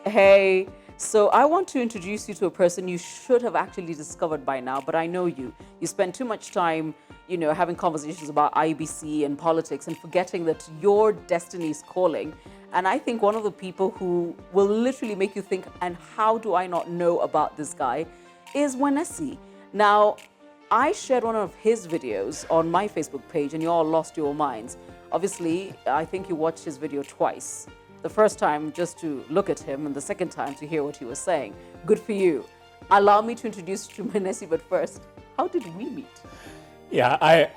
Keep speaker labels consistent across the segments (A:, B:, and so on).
A: Hey, so I want to introduce you to a person you should have actually discovered by now, but I know you. You spend too much time, having conversations about IBC and politics and forgetting that your destiny is calling. And I think one of the people who will literally make you think, and how do I not know about this guy, is Mwenesi. Now, I shared one of his videos on my Facebook page and you all lost your minds. Obviously, I think you watched his video twice. The first time just to look at him and the second time to hear what he was saying. Good for you. Allow me to introduce you to Mwenesi, but first, how did we meet?
B: Yeah,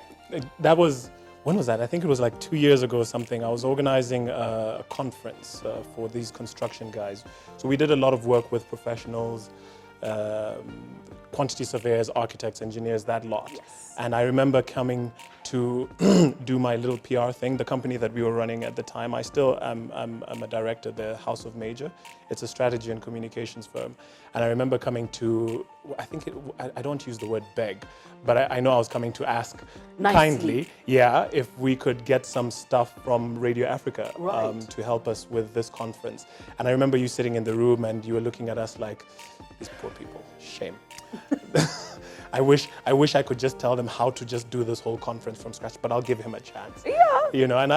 B: when was that? I think it was like 2 years ago or something. I was organizing a conference for these construction guys. So we did a lot of work with professionals, quantity surveyors, architects, engineers, that lot.
A: Yes.
B: And I remember coming to do my little PR thing, the company that we were running at the time. I still am a director, the House of Major. It's a strategy and communications firm. And I remember coming to, I don't use the word beg, but I know I was coming to ask kindly, if we could get some stuff from Radio Africa to help us with this conference. And I remember you sitting in the room and you were looking at us like, these poor people, shame. I wish I could just tell them how to just do this whole conference from scratch, but I'll give him a chance.
A: Yeah.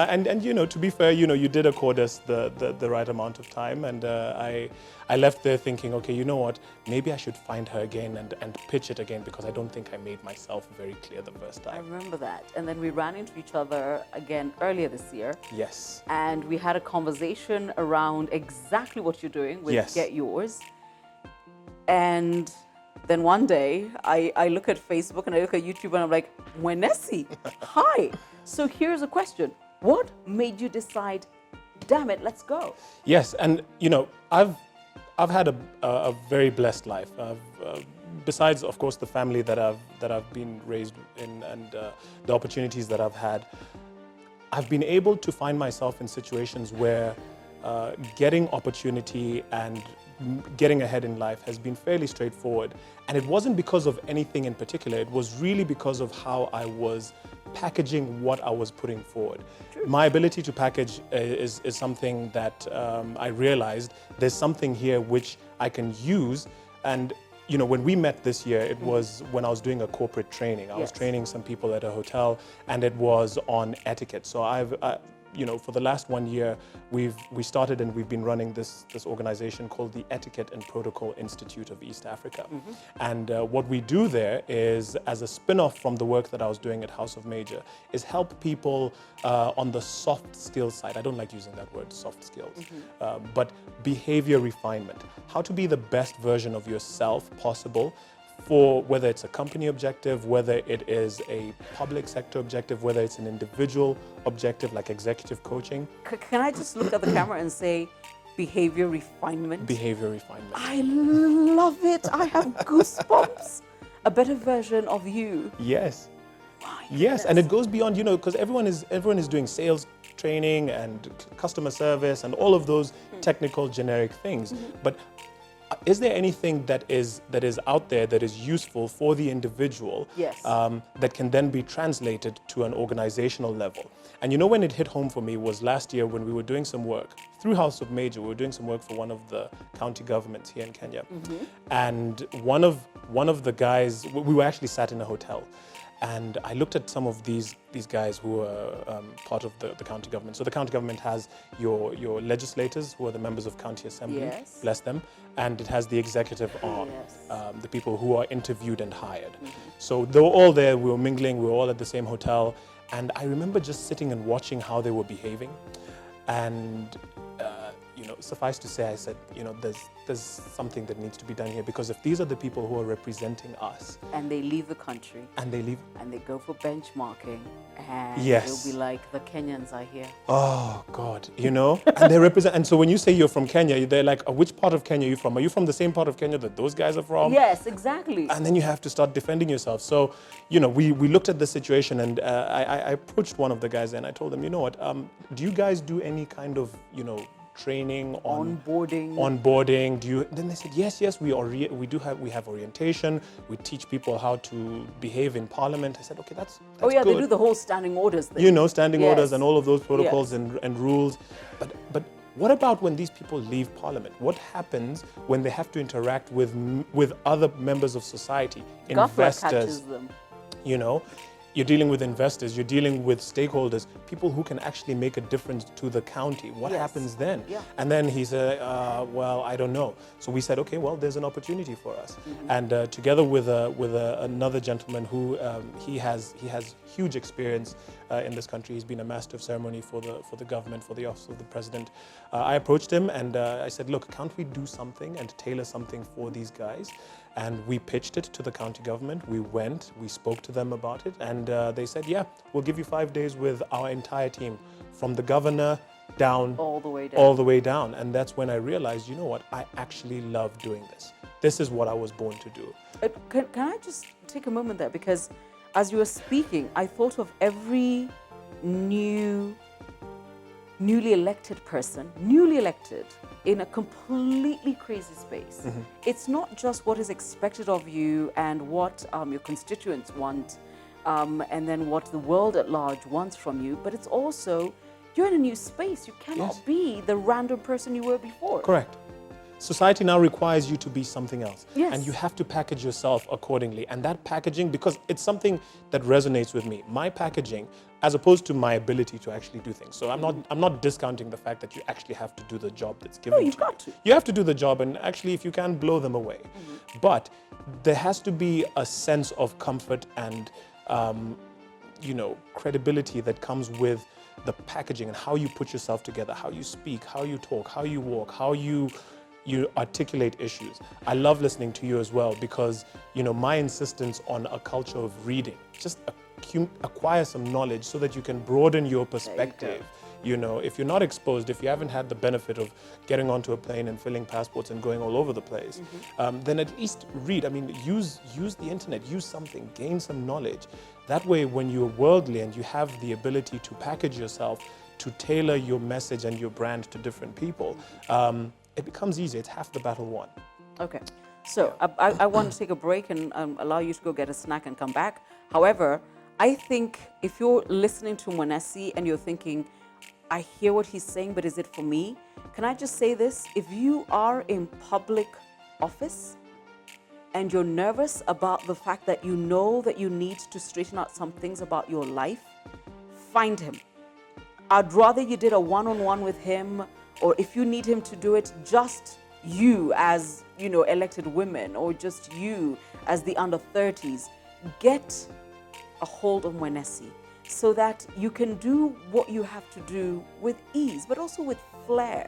B: And to be fair, you did accord us the right amount of time, and I left there thinking, okay, you know what, maybe I should find her again and pitch it again, because I don't think I made myself very clear the first time.
A: I remember that. And then we ran into each other again earlier this year.
B: Yes.
A: And we had a conversation around exactly what you're doing with Get Yours. And then one day, I look at Facebook and I look at YouTube and I'm like, Mwenesi, hi. So here's a question. What made you decide, damn it, let's go?
B: Yes, and I've had a very blessed life. Besides, of course, the family that I've been raised in and the opportunities that I've had, I've been able to find myself in situations where getting opportunity and getting ahead in life has been fairly straightforward. And it wasn't because of anything in particular. It was really because of how I was packaging what I was putting forward.
A: True.
B: My ability to package is something that I realized there's something here which I can use. And when we met this year, it was when I was doing a corporate training. I was training some people at a hotel, and it was on etiquette. So for the last 1 year, we started and we've been running this organization called the Etiquette and Protocol Institute of East Africa. And what we do there is, as a spin-off from the work that I was doing at House of Major, is help people on the soft skills side. I don't like using that word, soft skills, but behavior refinement. How to be the best version of yourself possible, for whether it's a company objective, whether it is a public sector objective, whether it's an individual objective like executive coaching.
A: Can I just look at the camera and say behavior refinement?
B: Behavior refinement.
A: I love it. I have goosebumps. A better version of you.
B: Yes.
A: My
B: yes,
A: goodness.
B: and it goes beyond, because everyone is doing sales training and customer service and all of those technical generic things. But is there anything that is out there that is useful for the individual that can then be translated to an organizational level? And when it hit home for me was last year when we were doing some work through House of Major. We were doing some work for one of the county governments here in Kenya, and one of the guys, we were actually sat in a hotel. And I looked at some of these guys who are part of the county government. So the county government has your legislators, who are the members of county assembly, bless them, and it has the executive arm, the people who are interviewed and hired. So they were all there, we were mingling, we were all at the same hotel. And I remember just sitting and watching how they were behaving. And suffice to say, I said, there's something that needs to be done here, because if these are the people who are representing us,
A: and they leave the country,
B: and they
A: go for benchmarking, and
B: Yes.
A: they'll be like, the Kenyans are here.
B: Oh God, and they represent. And so when you say you're from Kenya, they're like, which part of Kenya are you from? Are you from the same part of Kenya that those guys are from?
A: Yes, exactly.
B: And then you have to start defending yourself. So, we looked at the situation, and I approached one of the guys and I told them, you know what, do you guys do any kind of, training on onboarding? Then they said, yes, we have orientation. We teach people how to behave in Parliament. I said, okay, that's
A: oh yeah,
B: good.
A: they do the whole standing orders thing.
B: Standing orders and all of those protocols and rules. But What about when these people leave parliament? What happens when they have to interact with other members of society,
A: Gaffer catches
B: investors?
A: them.
B: You know, you're dealing with investors, you're dealing with stakeholders, people who can actually make a difference to the county. What
A: Yes.
B: happens then?
A: Yeah.
B: And then he said, well, I don't know. So we said, okay, well, there's an opportunity for us. And together with another gentleman who he has huge experience in this country. He's been a master of ceremony for the government, for the office of the president. I approached him and I said, look, can't we do something and tailor something for these guys? And we pitched it to the county government. We went, we spoke to them about it, and they said, yeah, we'll give you 5 days with our entire team, from the governor down,
A: All the way down.
B: all the way down. And that's when I realized, you know what, I actually love doing this. This is what I was born to do.
A: Can I just take a moment there? Because as you were speaking, I thought of every newly elected person, newly elected, in a completely crazy space. It's not just what is expected of you and what your constituents want, and then what the world at large wants from you, but it's also, you're in a new space. You cannot
B: Yes.
A: be the random person you were before.
B: Correct. Society now requires you to be something else.
A: Yes.
B: And you have to package yourself accordingly. And that packaging, because it's something that resonates with me, my packaging, as opposed to my ability to actually do things. So I'm not discounting the fact that you actually have to do the job that's given
A: No, you've
B: to you.
A: got to.
B: You have to do the job, and actually, if you can, blow them away. But there has to be a sense of comfort and credibility that comes with the packaging and how you put yourself together, how you speak, how you talk, how you walk, how you articulate issues. I love listening to you as well because, my insistence on a culture of reading, just acquire some knowledge so that you can broaden your perspective. If you're not exposed, if you haven't had the benefit of getting onto a plane and filling passports and going all over the place, then at least read. I mean, use the internet, use something, gain some knowledge. That way, when you're worldly and you have the ability to package yourself, to tailor your message and your brand to different people, it becomes easy. It's half the battle won.
A: Okay, so I want to take a break and allow you to go get a snack and come back. However, I think if you're listening to Mwenesi and you're thinking, I hear what he's saying, but is it for me? Can I just say this? If you are in public office and you're nervous about the fact that you know that you need to straighten out some things about your life, find him. I'd rather you did a one-on-one with him, or if you need him to do it, just you as, elected women, or just you as the under 30s, get a hold of Mwenesi so that you can do what you have to do with ease, but also with flair.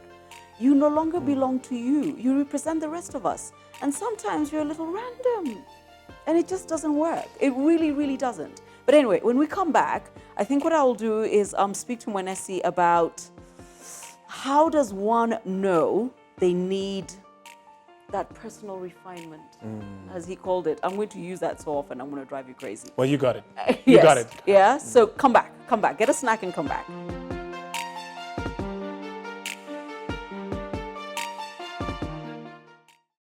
A: You no longer belong to you. You represent the rest of us. And sometimes you're a little random and it just doesn't work. It really, really doesn't. But anyway, when we come back, I think what I'll do is speak to Mwenesi about how does one know they need that personal refinement, as he called it. I'm going to use that so often, I'm going to drive you crazy.
B: Well, you got it. You got it.
A: Yeah, so come back, get a snack and come back.